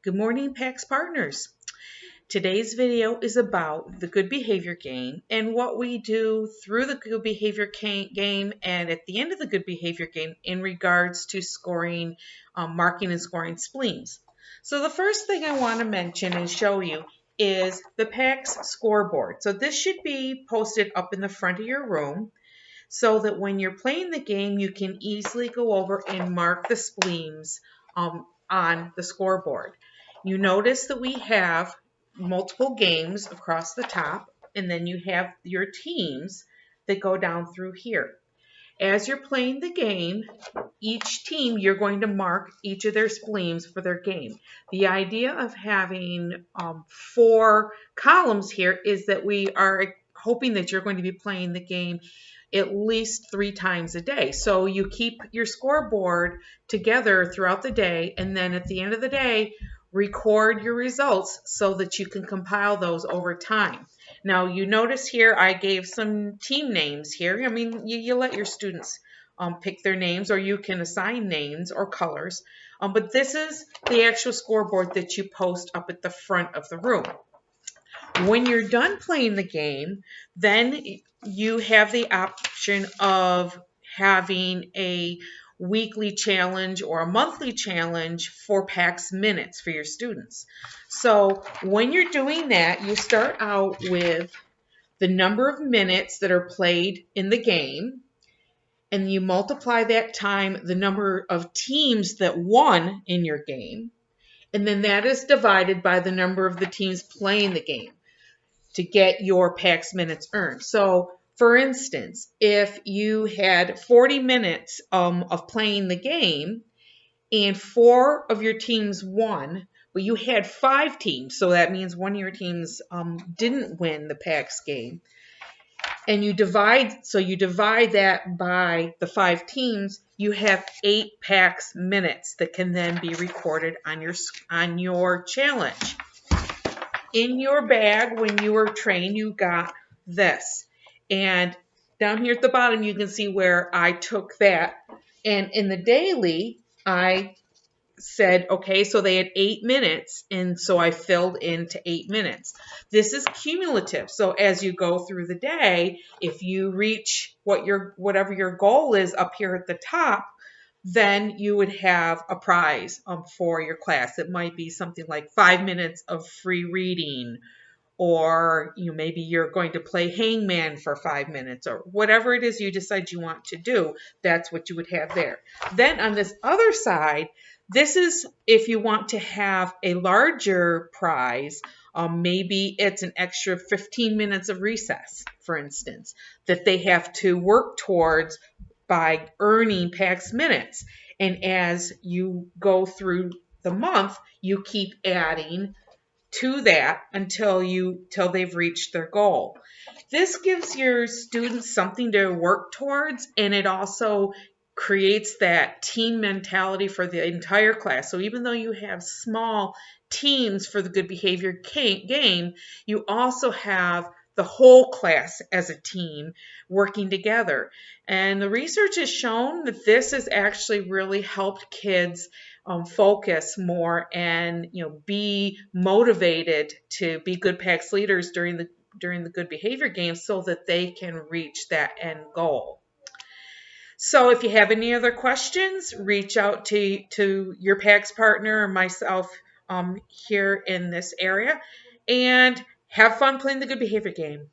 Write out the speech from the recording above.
Good morning, PAX partners. Today's video is about the good behavior game and what we do through the good behavior game and at the end of the good behavior game in regards to scoring, marking and scoring spleens. So the first thing I want to mention and show you is the PAX scoreboard. So this should be posted up in the front of your room so that when you're playing the game, you can easily go over and mark the spleens on the scoreboard. You notice that we have multiple games across the top, and then you have your teams that go down through here. As you're playing the game, each team, you're going to mark each of their spleens for their game. The idea of having 4 columns here is that we are hoping that you're going to be playing the game at least 3 times a day. So you keep your scoreboard together throughout the day, and then at the end of the day, record your results so that you can compile those over time. Now you notice here I gave some team names here. I mean, you let your students pick their names, or you can assign names or colors. But this is the actual scoreboard that you post up at the front of the room. When you're done playing the game, then you have the option of having a weekly challenge or a monthly challenge for PAX Minutes for your students. So when you're doing that, you start out with the number of minutes that are played in the game, and you multiply that time the number of teams that won in your game, and then that is divided by the number of the teams playing the game to get your PAX Minutes earned. So for instance, if you had 40 minutes of playing the game and 4 of your teams won, but you had 5 teams, so that means one of your teams didn't win the PAX game, and you divide that by the 5 teams, you have 8 PAX Minutes that can then be recorded on your challenge. In your bag, when you were trained, you got this. And down here at the bottom, you can see where I took that. And in the daily, I said, okay, so they had 8 minutes, and so I filled into 8 minutes. This is cumulative. So as you go through the day, if you reach whatever your goal is up here at the top, then you would have a prize for your class. It might be something like 5 minutes of free reading, or maybe you're going to play hangman for 5 minutes, or whatever it is you decide you want to do, that's what you would have there. Then on this other side, this is if you want to have a larger prize. Maybe it's an extra 15 minutes of recess, for instance, that they have to work towards by earning PAX Minutes. And as you go through the month, you keep adding to that until they've reached their goal. This gives your students something to work towards, and it also creates that team mentality for the entire class. So even though you have small teams for the good behavior game, you also have the whole class as a team working together. And the research has shown that this has actually really helped kids focus more and be motivated to be good PAX leaders during the good behavior game so that they can reach that end goal. So if you have any other questions, reach out to your PAX partner or myself here in this area, and have fun playing the good behavior game.